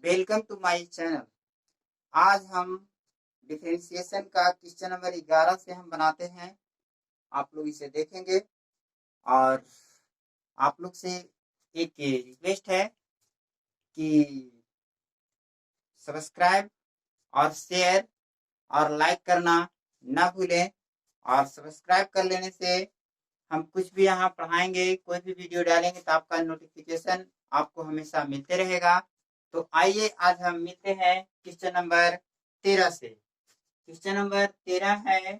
Welcome to my channel. आज हम differentiation का क्वेश्चन नंबर 11 से हम बनाते हैं। आप लोग इसे देखेंगे और आप लोग से एक रिक्वेस्ट है कि सब्सक्राइब और शेयर और लाइक करना ना भूलें। और सब्सक्राइब कर लेने से हम कुछ भी यहाँ पढ़ाएंगे, कोई भी वीडियो डालेंगे तो आपका नोटिफिकेशन आपको हमेशा मिलते रहेगा। तो आइए आज हम मिलते हैं क्वेश्चन नंबर 13 से। क्वेश्चन नंबर 13 है,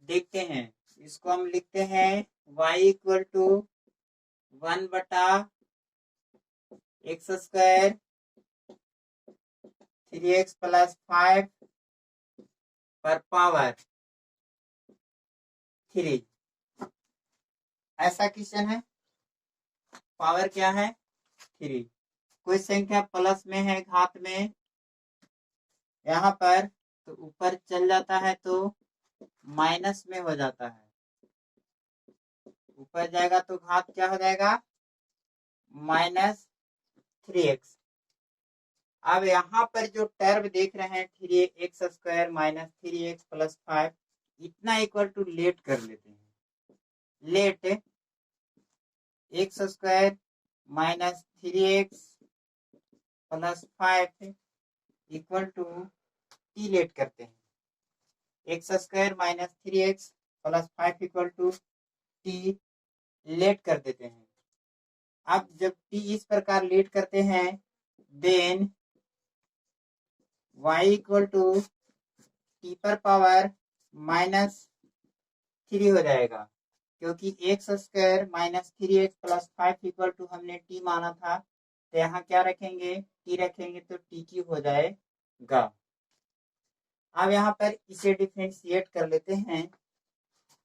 देखते हैं। इसको हम लिखते हैं y equal to 1/x² 3x + 5 पर पावर 3। ऐसा क्वेश्चन है। पावर क्या है? 3। कोई संख्या प्लस में है, घात में यहाँ पर, तो ऊपर चल जाता है तो माइनस में हो जाता है। ऊपर जाएगा तो घात क्या हो जाएगा? -3x। अब यहाँ पर जो टर्म देख रहे हैं 3x² - 3x + 5, इतना इक्वल टू लेट कर लेते हैं। Let x² - 3x + 5 equal to T let करते हैं। x² - 3x + 5 equal to T late कर देते हैं। अब जब टी इस प्रकार लेट करते हैं, then y equal to T पर पावर -3 हो जाएगा, क्योंकि x² - 3x + 5 इक्वल टू हमने टी माना था। तो यहाँ क्या रखेंगे? टी रखेंगे तो टी क्यू हो जाएगा। अब यहाँ पर इसे डिफरेंशिएट कर लेते हैं।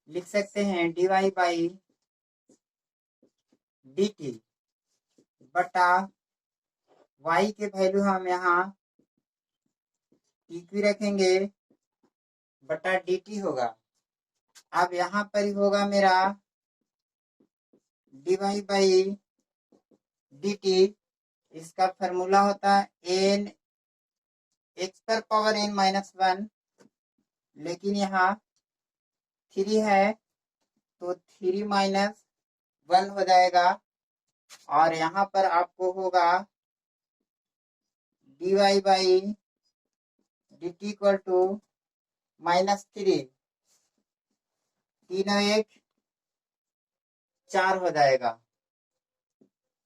लिख सकते हैं dy/dt बटा y के वैल्यू हम यहाँ टी क्यू रखेंगे बटा dt होगा। अब यहाँ पर होगा मेरा dy/dt। इसका फॉर्मूला होता है n x पर पावर n - 1, लेकिन यहाँ 3 है तो 3 - 1 हो जाएगा। और यहाँ पर आपको होगा dy/dt इक्वल टू -3, 3 और 1 4 हो जाएगा।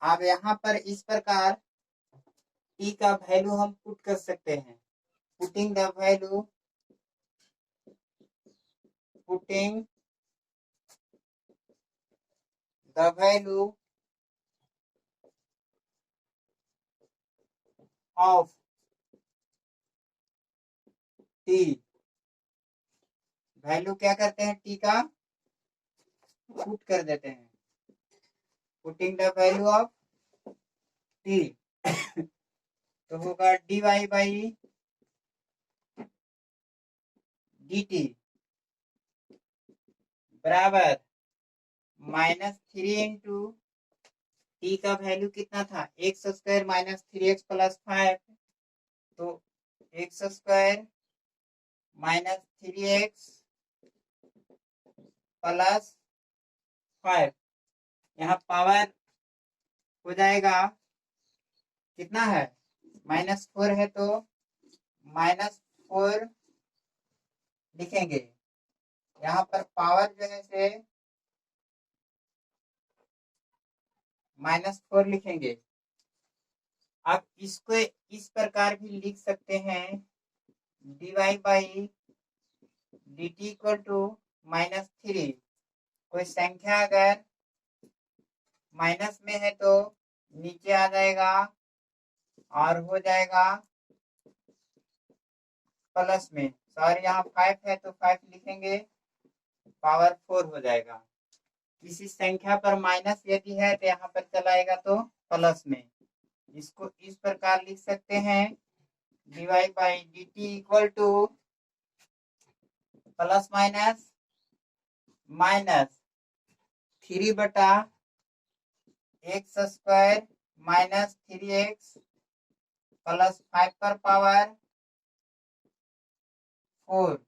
अब यहाँ पर इस प्रकार t का वैल्यू हम पुट कर सकते हैं। Putting the value of t। Value क्या करते हैं? t का पुट कर देते हैं। Putting the value of t तो होगा dy/dt बराबर -3 इंटू टी का वैल्यू कितना था? x² - 3x + 5, तो x² - 3x + 5, यहाँ पावर हो जाएगा कितना है? -4 है तो -4 लिखेंगे। यहाँ पर पावर जो है से -4 लिखेंगे। आप इसको इस प्रकार भी लिख सकते हैं dy/dt इक्वल टू -3। कोई संख्या अगर माइनस में है तो नीचे आ जाएगा और हो जाएगा प्लस में। सॉरी, यहाँ 5 है तो 5 लिखेंगे, पावर 4 हो जाएगा। किसी संख्या पर माइनस यदि है तो यहाँ पर चलाएगा तो प्लस में। इसको इस प्रकार लिख सकते हैं dy/dt equal two plus minus -3/x² - 3x plus 5 पर पावर 4,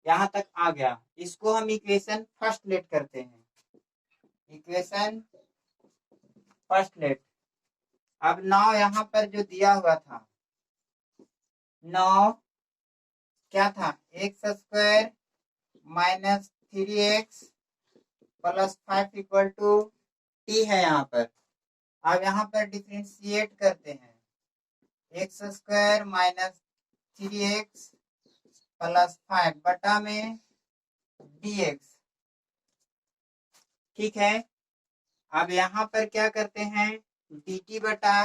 यहाँ तक आ गया। इसको हम इक्वेशन फर्स्ट लेट करते हैं, इक्वेशन फर्स्ट लेट। अब 9 यहाँ पर जो दिया हुआ था, 9 क्या था, X square minus 3x plus 5 equal to T है यहाँ पर। अब यहाँ पर डिफ्रेंशिएट करते हैं, x square minus 3x plus 5 बटा में dx, ठीक है। अब यहाँ पर क्या करते हैं, dt बटा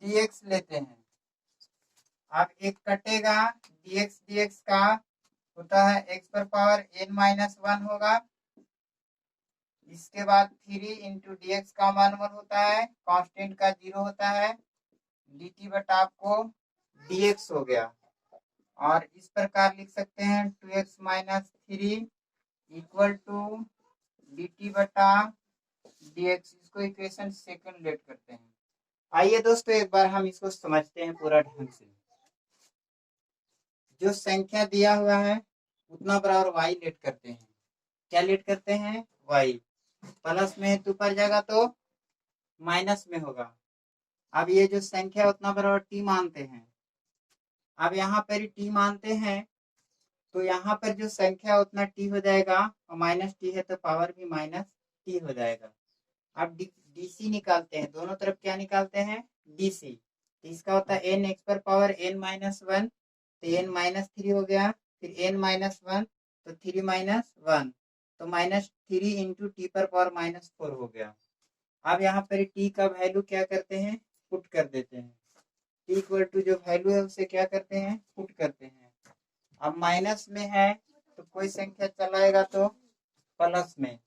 dx लेते हैं। अब एक कटेगा, dx का होता है x पर पावर n-1 होगा। इसके बाद 3 इंटू dx का मान 1 होता है, कांस्टेंट का 0 होता है, dt बटा आपको dx हो गया। और इस प्रकार लिख सकते हैं 2x minus 3 equal to dt बटा dx। इसको इक्वेशन सेकंड लेट करते हैं। आइए दोस्तों एक बार हम इसको समझते हैं पूरा ढंग से। जो संख्या दिया हुआ है उतना बराबर y लेट करते हैं। क्या लेट करते हैं, y। प्लस में हेतु पर जाएगा तो माइनस में होगा। अब ये जो संख्या उतना बराबर t मानते हैं। अब यहाँ पर t मानते हैं तो यहाँ पर जो संख्या उतना t हो जाएगा, और माइनस t है तो पावर भी माइनस t हो जाएगा। अब डीसी निकालते हैं, दोनों तरफ क्या निकालते हैं, डीसी। इसका होता है n x पर पावर n-1, तो n माइनस 3 हो गया, फिर n-1 तो 3 माइनस 1, तो माइनस 3 इंटू टी पर पावर माइनस 4 हो गया। अब यहाँ पर t का वैल्यू क्या करते हैं, पुट कर देते हैं। t इक्वल टू जो वैल्यू है उसे क्या करते हैं, पुट करते हैं। अब माइनस में है तो कोई संख्या चलाएगा तो प्लस में,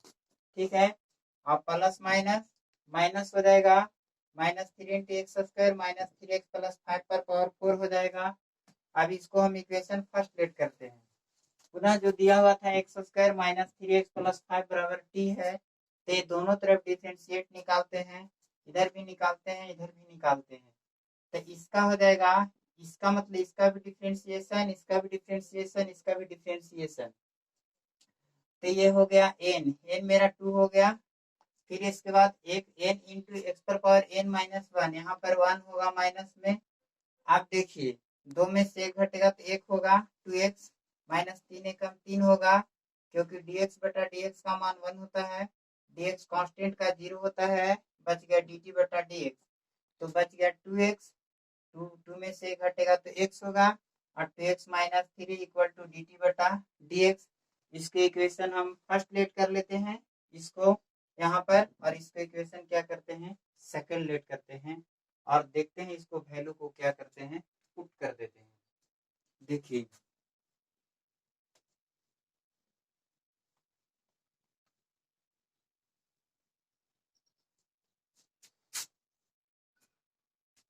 ठीक है। अब प्लस माइनस माइनस हो जाएगा, minus 3 into x square minus 3x plus 5 पर पावर 4 हो जाएगा। अब इसको हम इक्वेशन फर्स्ट लेट करते हैं। पुनः जो दिया हुआ था X square minus 3x plus 5 बराबर t है, तो ये दोनों तरफ डिफरेंशिएट निकालते हैं, इधर भी निकालते हैं इधर भी निकालते हैं। तो इसका हो जाएगा, इसका मतलब इसका भी डिफरेंशिएशन, इसका भी डिफरेंशिएशन, इसका भी डिफरेंशिएशन। तो ये हो गया n मेरा 2 हो गया। फिर इसके बाद एक n इंटू एक्स पर पावर n-1, यहाँ पर 1 होगा माइनस में। आप देखिए 2 में से 1 घटेगा तो 1 होगा, 2x माइनस 3 एकम 3 होगा, क्योंकि dx बटा dx का मान 1 होता है, dx कांस्टेंट का 0 होता है, बच गया dt बटा dx, तो बच गया 2x। 2 में से 1 घटेगा तो x होगा, और 2x minus 3 equal to dt बटा dx। इसके इक्वेशन हम फर्स्ट लेट कर लेते हैं इसको यहाँ पर, और इसको इक्वेशन क्या करते हैं, सेकंड लेट करते हैं, और देखते हैं इसको वैल्यू को क्या करते हैं, पुट कर देते हैं। देखिए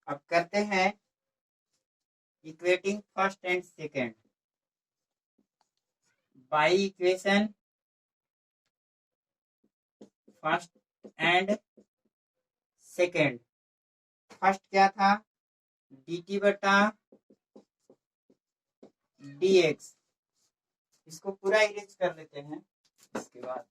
अब करते हैं equating first and second by equation first and second. First क्या था, dt बटा dx। इसको पूरा इरेज कर लेते हैं, इसके बाद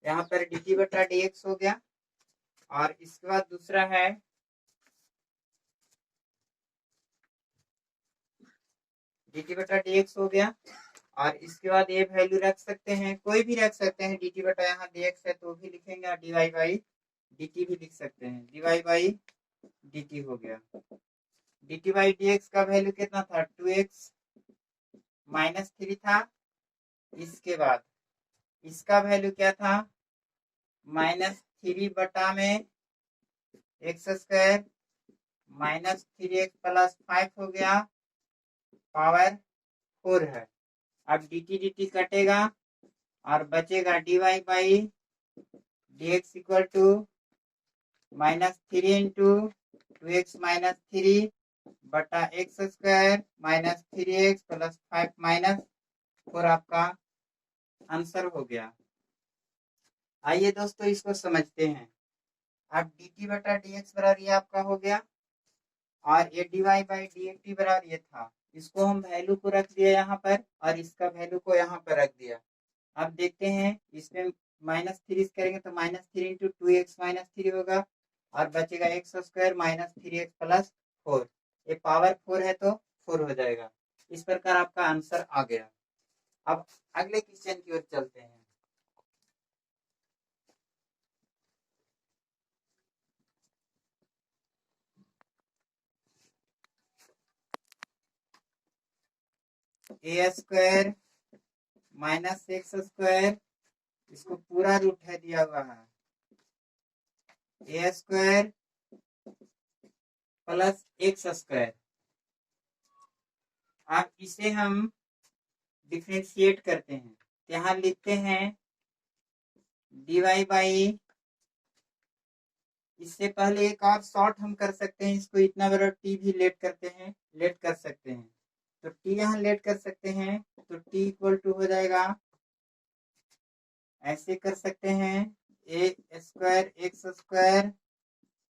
यहाँ पर dt बटा dx हो गया। और इसके बाद दूसरा है dt बटा dx हो गया। और इसके बाद ये वैल्यू रख सकते हैं, कोई भी रख सकते हैं, dt बटा यहाँ dx है तो भी लिखेंगे, और dy बाई dt भी लिख सकते हैं, dy बाई dt हो गया। dt बाई dx का वैल्यू कितना था, 2x माइनस 3 था। इसके बाद इसका वैल्यू क्या था, माइनस 3 बटा में x square minus 3x plus 5 हो गया, पावर 4 है। अब dt कटेगा और बचेगा dy by dx equal to -3 into 2x minus 3 बटा एक्स स्क्वायर -3x प्लस 5 -4 आपका आंसर हो गया। आइए दोस्तों इसको समझते हैं। अब dt बटा dx बराबर ये आपका हो गया और ये dy बाई dt बराबर ये था। इसको हम वैल्यू को रख दिया यहाँ पर और इसका वैल्यू को यहाँ पर रख दिया। अब देखते हैं इसमें -3 करेंगे तो -3 इंटू 2x -3 होगा और बचेगा एक्स स्क्वायर -3x प्लस 4। ये पावर 4 है तो 4 हो जाएगा। इस प्रकार आपका आंसर आ गया। अब अगले क्वेश्चन की ओर चलते हैं। A square minus x square, इसको पूरा रूट है दिया हुआ है, ए स्क्वायर प्लस एक्स स्क्वायर। अब इसे हम डिफरेंशिएट करते हैं, यहाँ लिखते हैं dy बाई, इससे पहले एक और शॉर्ट हम कर सकते हैं, इसको इतना बड़ा टी भी लेट करते हैं, लेट कर सकते हैं। तो टी यहाँ लेट कर सकते हैं तो टी इक्वल टू हो जाएगा, ऐसे कर सकते हैं ए स्क्वायर एक्स स्क्वायर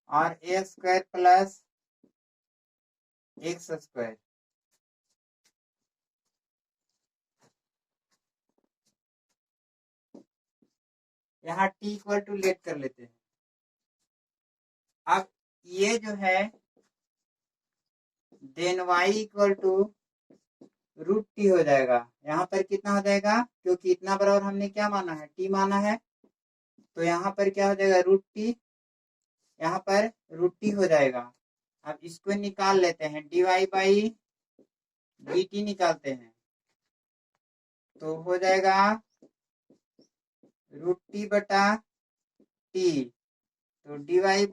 और A square plus x square. यहाँ टी इक्वल टू लेट कर लेते हैं। अब ये जो है then y equal to root T हो जाएगा। यहाँ पर कितना हो जाएगा, क्योंकि इतना बराबर हमने क्या माना है, टी माना है, तो यहाँ पर क्या हो जाएगा रूट टी, यहाँ पर रूट टी हो जाएगा। अब इसको निकाल लेते हैं, dy बाई dt निकालते हैं तो हो जाएगा रूट टी बटा टी, तो dy बाई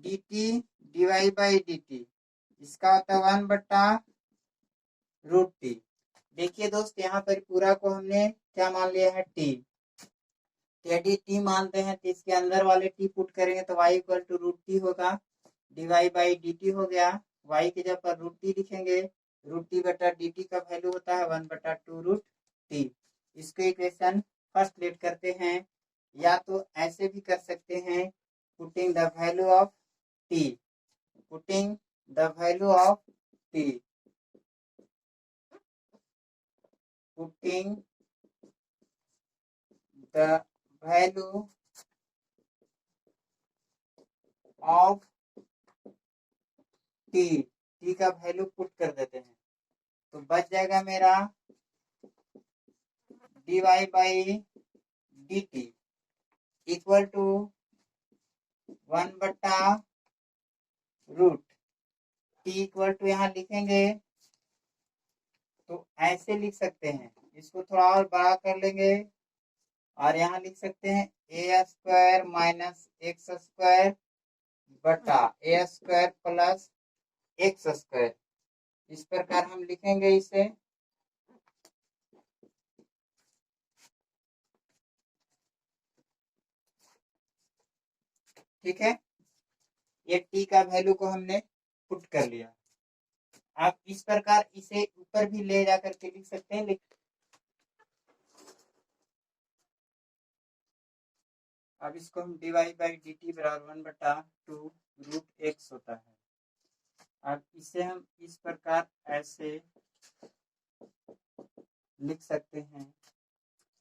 dt इसका होता है 1 बटा रूट टी। देखिए दोस्त यहाँ पर पूरा को हमने क्या मान लिया है, टी। यदि टी मानते हैं तो इसके अंदर वाले टी पुट करेंगे तो y equal to root T होगा, dy बाई dt हो गया। y की जगह पर रूट टी लिखेंगे, रूट टी बटा dt का वैल्यू होता है 1 बटा 2 रूट टी। इसको इक्वेशन फर्स्ट लेट करते हैं, या तो ऐसे भी कर सकते हैं, putting the value of T, putting the value of T, putting the value of T, T का वैल्यू पुट कर देते हैं तो बच जाएगा मेरा dy by dt equal to 1 बटा रूट टी इक्वल टू, यहाँ लिखेंगे तो ऐसे लिख सकते हैं, इसको थोड़ा और बड़ा कर लेंगे और यहाँ लिख सकते हैं a square minus x square बटा A square plus x square. इस प्रकार हम लिखेंगे इसे। ठीक है, ये टी का वैल्यू को हमने पुट कर लिया। आप इस प्रकार इसे ऊपर भी ले जाकर के लिख सकते हैं, अब इसको हम dy बाई dt बराबर 1 बटा 2 रूट एक्स होता है। अब इसे हम इस प्रकार ऐसे लिख सकते हैं,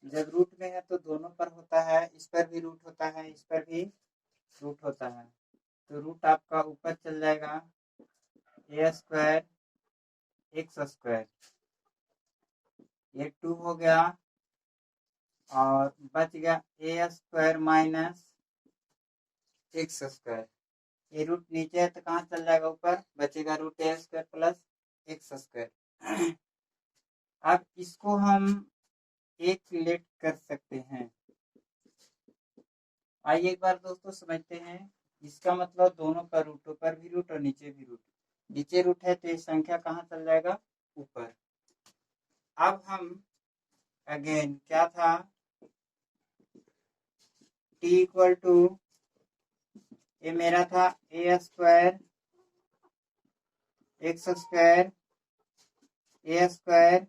जब रूट में है तो दोनों पर होता है, इस पर भी रूट होता है, इस पर भी रूट होता है, तो रूट आपका ऊपर चल जाएगा ए स्क्वायर एक्स स्क्वायर, ये 2 हो गया और बच गया ए स्क्वायर माइनस एक्स स्क्वायर। ये रूट नीचे है तो कहाँ चल जाएगा, ऊपर बचेगा रूट ए स्क्वायर प्लस एक्स स्क्वायर। अब इसको हम एक लेट कर सकते हैं। आइए एक बार दोस्तों समझते हैं, इसका मतलब दोनों का रूट, ऊपर भी रूट और नीचे भी रूट, नीचे रूट है तो ये संख्या कहाँ चल जाएगा, ऊपर। अब हम अगेन क्या था, टी इक्वल टू, ये मेरा था ए स्क्वायर एक्स स्क्वायर ए स्क्वायर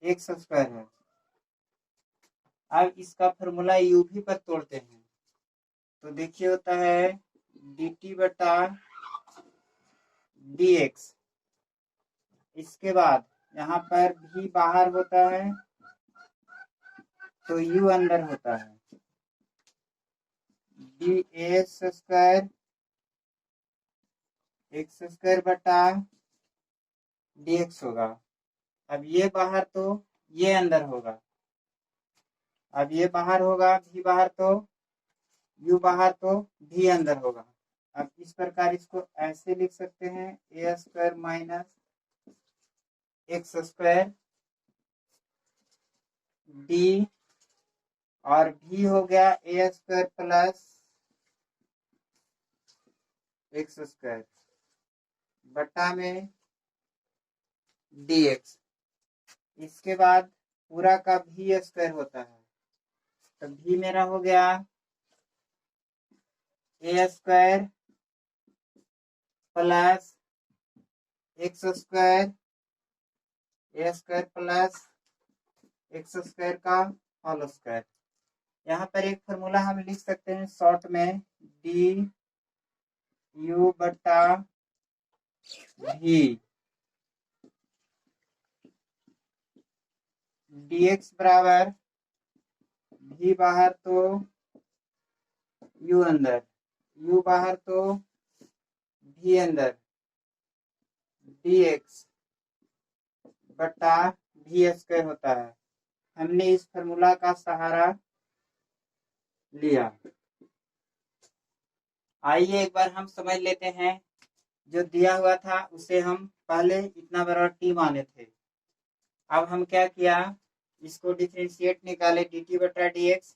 एक्स स्क्वायर है। अब इसका फॉर्मूला यूवी पर तोड़ते हैं तो देखिए होता है डी टी बटा डी एक्स। इसके बाद यहाँ पर भी बाहर होता है तो यू अंदर होता है, D x square x square बटा डी एक्स होगा। अब ये बाहर तो ये अंदर होगा, अब ये बाहर होगा भी बाहर तो यू बाहर तो भी अंदर होगा। अब इस प्रकार इसको ऐसे लिख सकते हैं a square minus x square D, और भी हो गया ए स्क्वायर प्लस एक्स स्क्वायर बटा में डी एक्स। इसके बाद पूरा का भी स्क्वायर होता है तो भी मेरा हो गया ए स्क्वायर प्लस एक्स स्क्वायर ए स्क्वायर प्लस एक्स स्क्वायर का होल स्क्वायर। यहाँ पर एक फॉर्मूला हम लिख सकते हैं शॉर्ट में, डी यू बटा भी डी एक्स बराबर भी बाहर तो यू अंदर, यू बाहर तो भी अंदर, डी एक्स बटा भी स्क्वायर होता है। हमने इस फॉर्मूला का सहारा लिया। आइए एक बार हम समझ लेते हैं, जो दिया हुआ था उसे हम पहले इतना बड़ा टी माने थे। अब हम क्या किया, इसको डिफरेंशिएट निकाले डी टी बटा डी एक्स,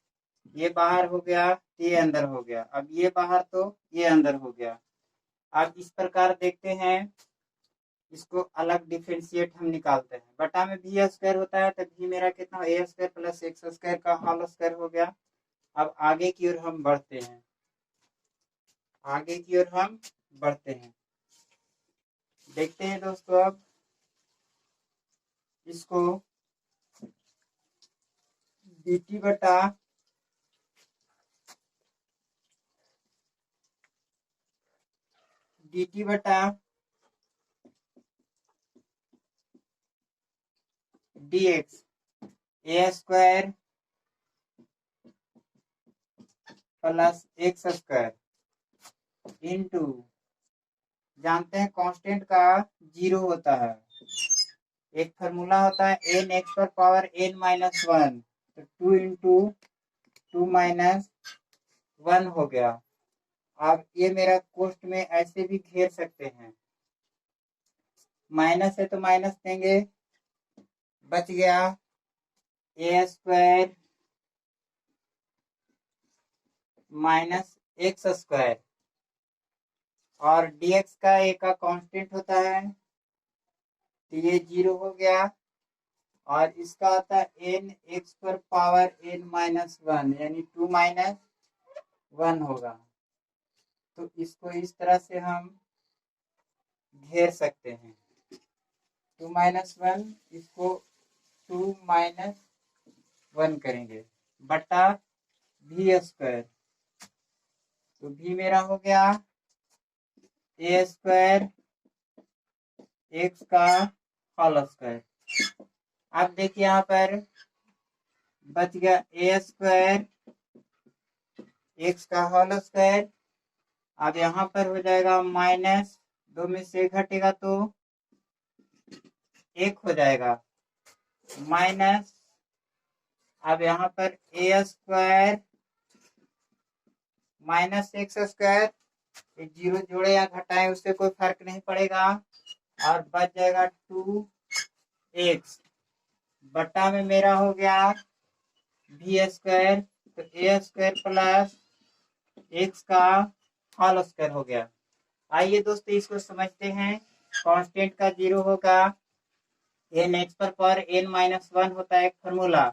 ये बाहर हो गया ये अंदर हो गया, अब ये बाहर तो ये अंदर हो गया। अब इस प्रकार देखते हैं, इसको अलग डिफरेंशिएट हम निकालते हैं। बटा में भी स्क्वायर होता है तो भी मेरा कितना ए स्क्वायर प्लस एक्स स्क्वायर का होल स्क्वायर हो गया। अब आगे की ओर हम बढ़ते हैं, आगे की ओर हम बढ़ते हैं। देखते हैं दोस्तों, अब इसको dt बटा dt बटा dx a square plus x square into, जानते हैं कांस्टेंट का जीरो होता है, एक फॉर्मूला होता है एन एक्स पर पावर एन माइनस वन, तो two into two minus one हो गया। अब ये मेरा कोष्ट में ऐसे भी घेर सकते हैं, माइनस है तो माइनस देंगे, बच गया ए स्क्वायर माइनस एक्स स्क्वायर, और dx का एक का कांस्टेंट होता है तो ये जीरो हो गया, और इसका आता है एन एक्स पर पावर एन माइनस वन, यानी टू माइनस वन होगा। तो इसको इस तरह से हम घेर सकते हैं, टू माइनस वन, इसको टू माइनस वन करेंगे बटा भी स्क्वायर, तो भी मेरा हो गया ए स्क्वायर एक्स का होल स्क्वायर। अब देखिए यहाँ पर बच गया ए स्क्वायर एक्स का होल स्क्वायर। अब यहाँ पर हो जाएगा माइनस, दो में से घटेगा तो एक हो जाएगा, माइनस, अब यहाँ पर a square minus x square, zero जोड़े या घटाएं उससे कोई फर्क नहीं पड़ेगा, और बच जाएगा टू एक्स बटा में मेरा हो गया भी स्क्वायर, तो ए स्क्वायर प्लस एक्स का होल स्क्वायर हो गया। आइए दोस्तों इसको समझते हैं, कांस्टेंट का जीरो होगा, एन एक्स पर एन माइनस वन होता है एक फॉर्मूला,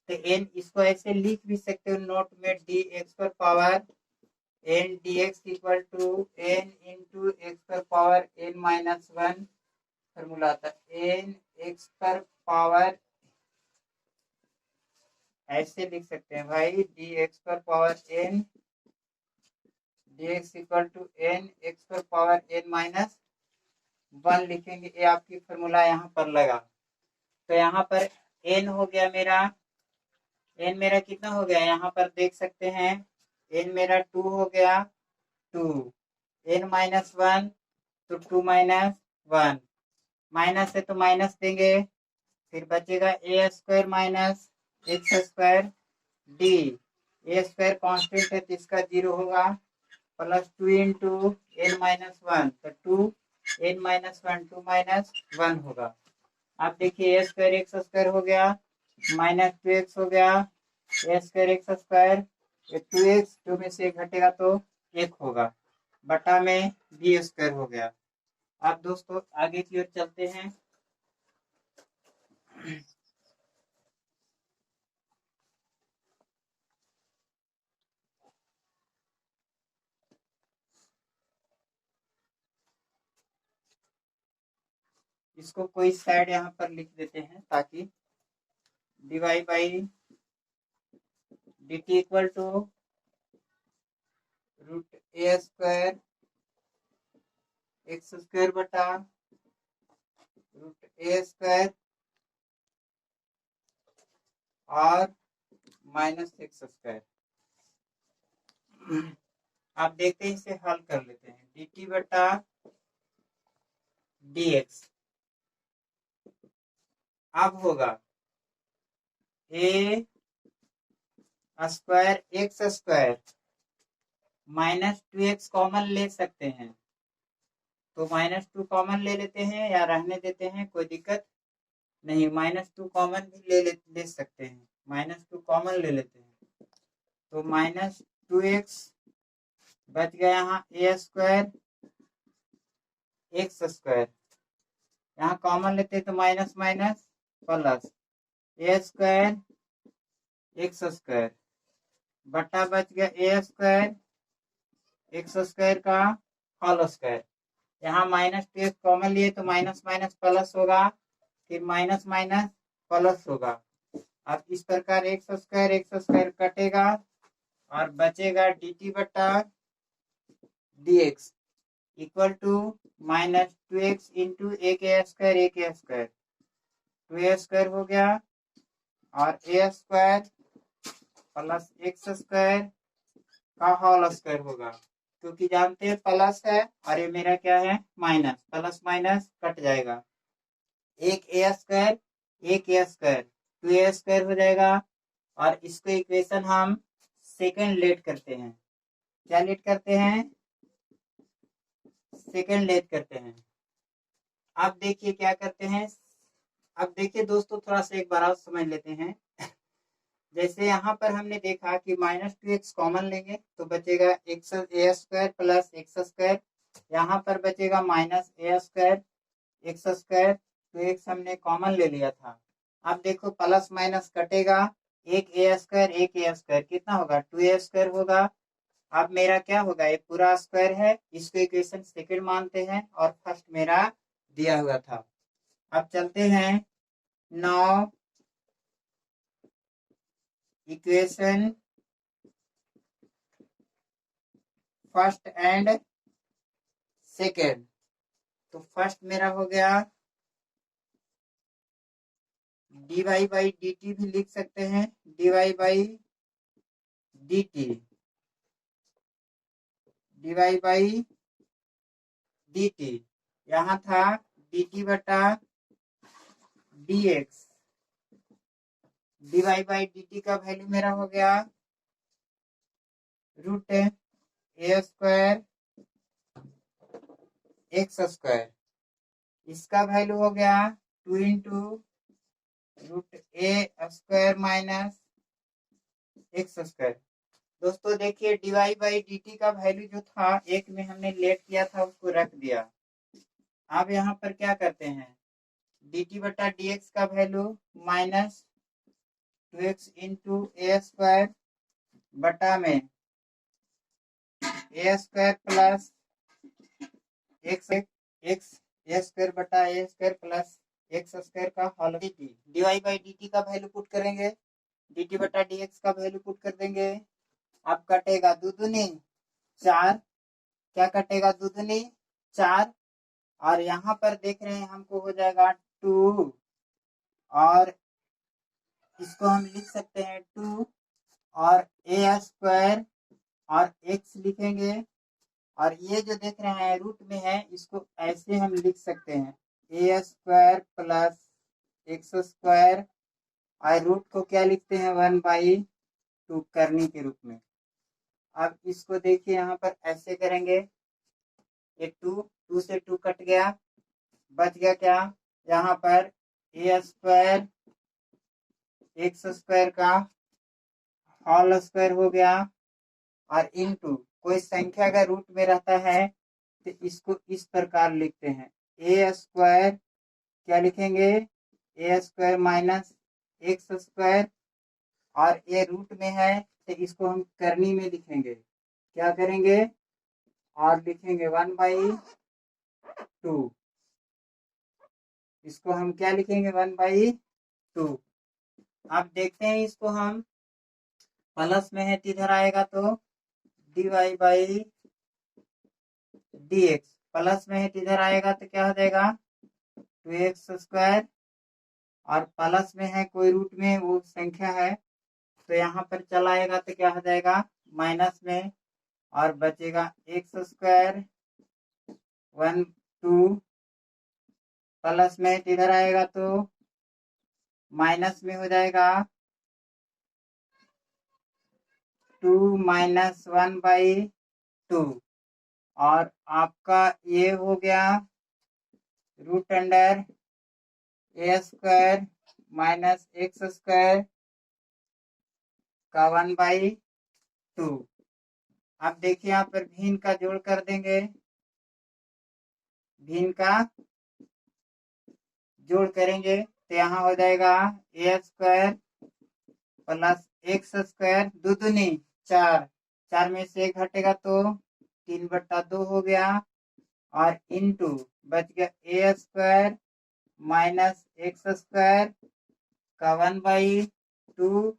तो n इसको ऐसे लिख भी सकते हो नोट में, डी एक्स पर power n dx equal to n into x पर power n minus one. Formula आता है n एक्स पर पावर, ऐसे लिख सकते हैं भाई, डी एक्स पर power n dx equal to n X पर पावर n माइनस वन लिखेंगे। ये आपकी फॉर्मूला यहाँ पर लगा। तो यहाँ पर n हो गया मेरा, n मेरा कितना हो गया यहाँ पर देख सकते हैं, n मेरा 2 हो गया, 2 n माइनस वन, तो 2 माइनस वन, माइनस है तो माइनस देंगे, फिर बचेगा a square minus x square D, a square constant है तो इसका 0 होगा, plus 2 into n minus one, तो 2 n minus one, 2 minus one होगा। आप देखिए ए स्क्वायर एक्स स्क्वायर हो गया, माइनस 2x हो गया, ए स्क्वायर एक्स स्क्वायर, 2x 2 में से घटेगा तो 1 होगा, बटा में बी स्क्वायर हो गया। अब दोस्तों आगे की ओर चलते हैं। इसको कोई साइड यहाँ पर लिख देते हैं ताकि divide by D T equal to root A square x square बटा रूट ए स्क्वायर और माइनस एक्स स्क्वायर। आप देखते हैं, इसे हल कर लेते हैं। डी टी बटा डी एक्स अब होगा a square x square, minus 2x common ले सकते हैं तो माइनस 2 कॉमन ले लेते हैं या रहने देते हैं, कोई दिक्कत नहीं, माइनस 2 कॉमन भी ले सकते हैं, माइनस 2 कॉमन ले लेते हैं तो माइनस 2x बच गया यहाँ ए स्क्वायर एक्स स्क्वायर, यहाँ कॉमन लेते हैं तो माइनस माइनस प्लस ए स्क्वायर एक्स स्क्वायर बटा बच गया ए स्क्वायर एक्स स्क्वायर का होल स्क्वायर। यहाँ माइनस 2 कॉमन लिए तो माइनस माइनस प्लस होगा, फिर माइनस माइनस प्लस होगा। अब इस प्रकार एक्स स्क्वायर कटेगा और बचेगा डी टी बटा D X equal to minus 2x into एक ए स्क्वायर 2a स्क्वायर हो गया और A square plus x square का होल स्क्वायर होगा, क्योंकि जानते हैं प्लस है और ये मेरा क्या है माइनस, प्लस माइनस कट जाएगा, एक ए स्क्वायर एक ए स्क्वायर 2a स्क्वायर हो जाएगा। और इसको इक्वेशन हम सेकंड लेट करते हैं, क्या लेट करते हैं, सेकंड लेट करते हैं। अब देखिए क्या करते हैं, अब देखिए दोस्तों थोड़ा सा एक बार और समझ लेते हैं। जैसे यहाँ पर हमने देखा कि माइनस 2x कॉमन लेंगे तो बचेगा x A square plus x square, यहाँ पर बचेगा माइनस ए स्क्वायर एक्स स्क्वायर, तो एक्स हमने कॉमन ले लिया था। अब देखो प्लस माइनस कटेगा, एक ए स्क्वायर कितना होगा 2a स्क्वायर होगा। अब मेरा क्या होगा, ये पूरा स्क्वायर है, इसको इक्वेशन सेकंड मानते हैं और फर्स्ट मेरा दिया हुआ था। अब चलते हैं now equation first and second. तो फर्स्ट मेरा हो गया D Y by D T भी लिख सकते हैं, D Y by D T, D Y by D T, यहाँ था डी टी बटा D X, D Y by D T का वैल्यू मेरा हो गया रूट ए स्क्वायर एक्स स्क्वायर, इसका वैल्यू हो गया 2 इंटू रूट ए स्क्वायर माइनस एक्स स्क्वायर। दोस्तों देखिए D Y by D T का वैल्यू जो था एक में हमने लेट किया था उसको रख दिया। अब यहाँ पर क्या करते हैं, डी टी बटा डी एक्स का value minus 2x into A square बटा में A square plus X X A square बटा A square plus x square का whole D Y by D T का वैल्यू पुट करेंगे, डी टी बटा D X का value put कर देंगे। अब कटेगा दो दूनी 4, क्या कटेगा दो दूनी 4, और यहाँ पर देख रहे हैं हमको हो जाएगा 2, और इसको हम लिख सकते हैं 2 और ए स्क्वायर और एक्स लिखेंगे, और ये जो देख रहे हैं रूट में है इसको ऐसे हम लिख सकते हैं a square plus x square, और रूट को क्या लिखते हैं 1/2 करनी के रूप में। अब इसको देखिए यहाँ पर ऐसे करेंगे, ये 2 से 2 कट गया, बच गया क्या यहाँ पर ए स्क्वायर एक्स स्क्वायर का होल स्क्वायर हो गया, और इनटू कोई संख्या का रूट में रहता है तो इसको इस प्रकार लिखते हैं ए स्क्वायर, क्या लिखेंगे ए स्क्वायर माइनस एक्स स्क्वायर, और ये रूट में है तो इसको हम करनी में लिखेंगे, क्या करेंगे और लिखेंगे 1/2, इसको हम क्या लिखेंगे 1/2। अब देखते हैं इसको हम प्लस में है तो इधर आएगा तो D Y by D X, plus में है तो इधर आएगा तो क्या हो जाएगा 2x स्क्वायर, और प्लस में है कोई रूट में वो संख्या है तो यहाँ पर चला आएगा तो क्या हो जाएगा माइनस में, और बचेगा एक्स स्क्वायर 1/2, प्लस में इधर आएगा तो माइनस में हो जाएगा 2 माइनस 1/2, और आपका ये हो गया रूट अंडर ए स्क्वायर माइनस एक्स स्क्वायर का 1/2। अब देखिए यहाँ पर भिन्न का जोड़ कर देंगे, भिन्न का जोड़ करेंगे तो यहाँ हो जाएगा ए स्क्वायर प्लस एक्स स्क्वायर, दो दूनी 4, 4 में से एक घटेगा तो 3/2 हो गया, और इनटू बच गया ए स्क्वायर माइनस एक्स स्क्वायर का 1/2,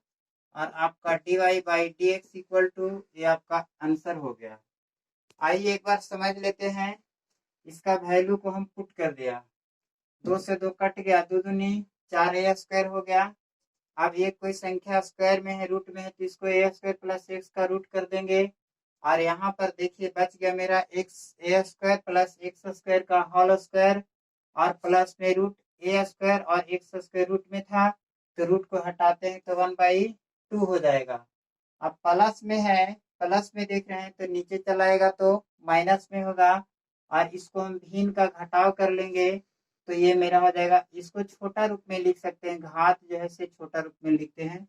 और आपका D Y by D X equal to ये आपका आंसर हो गया। आइए एक बार समझ लेते हैं, इसका वैल्यू को हम पुट कर दिया, 2 से 2 कट गया, दो दूनी 4 ए स्क्वायर हो गया। अब ये कोई संख्या स्क्वायर में है रूट में है तो इसको ए स्क्वायर प्लस एक्स का रूट कर देंगे, और यहाँ पर देखिए बच गया मेरा x A square plus x square का होल स्क्वायर, और प्लस में रूट ए स्क्वायर और एक्स स्क्वायर रूट में था तो रूट को हटाते हैं तो 1/2 हो जाएगा। अब प्लस में है, प्लस में देख रहे हैं तो नीचे चलाएगा तो माइनस में होगा, और इसको हम भिन्न का घटाव कर लेंगे तो ये मेरा हो जाएगा, इसको छोटा रूप में लिख सकते हैं, घात जो है से छोटा रूप में लिखते हैं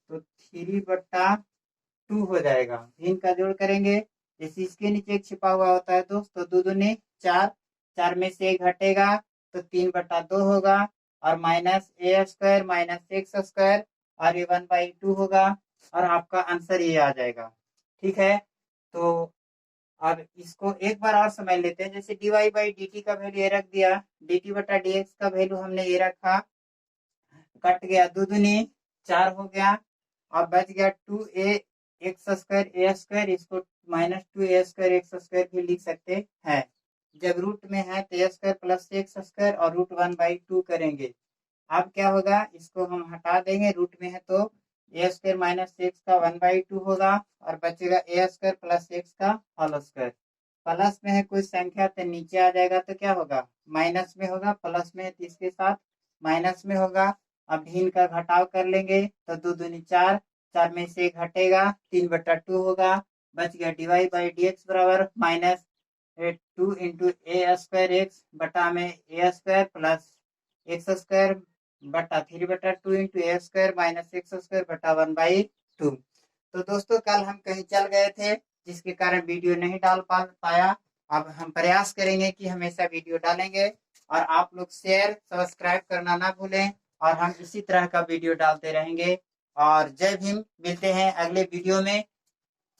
तो 3/2 हो जाएगा। भिन्न का जोड़ करेंगे, जैसे इसके नीचे एक छिपा हुआ होता है दोस्त, तो 2 दूनी 4, 4 में से एक घटेगा तो 3/2 होगा, और माइनस ए स्क्वायर माइनस एक्स स्क्वायर, और ये 1/2 होगा, और आपका आंसर ये आ जाएगा। ठीक है, तो अब इसको एक बार और समझ लेते हैं, जैसे D Y by D T का वैल्यू ये रख दिया, डी टी बटा डी एक्स का वैल्यू हमने ये रखा, कट गया, दो दूनी 4 हो गया, अब बच गया 2a एक्स स्क्वायर ए स्क्वायर, इसको -2a स्क्वायर एक्स स्क्वायर भी लिख सकते हैं। जब रूट में है तो ए स्क्वायर प्लस एक्स स्क्वायर और रूट 1/2 करेंगे। अब क्या होगा, इसको हम हटा देंगे, रूट में है तो ए स्क्वायर माइनस एक्स का 1/2 होगा, और बचेगा ए स्क्वायर प्लस एक्स का होल स्क्वायर। प्लस में है कोई संख्या तो नीचे आ जाएगा तो क्या होगा माइनस में होगा, प्लस में है तो इसके साथ माइनस में होगा। अब भिन्न का घटाव कर लेंगे तो दो दूनी 4, 4 में से घटेगा 3/2 होगा, बच गया D Y by D X बराबर minus 2 into A square X बटा में A square plus x square बटा 3/2 into A square minus x square बटा 1/2। तो दोस्तों कल हम कहीं चल गए थे जिसके कारण वीडियो नहीं डाल पाया, अब हम प्रयास करेंगे कि हमेशा वीडियो डालेंगे, और आप लोग शेयर सब्सक्राइब करना ना भूलें, और हम इसी तरह का वीडियो डालते रहेंगे। और जय भीम, मिलते हैं अगले वीडियो में।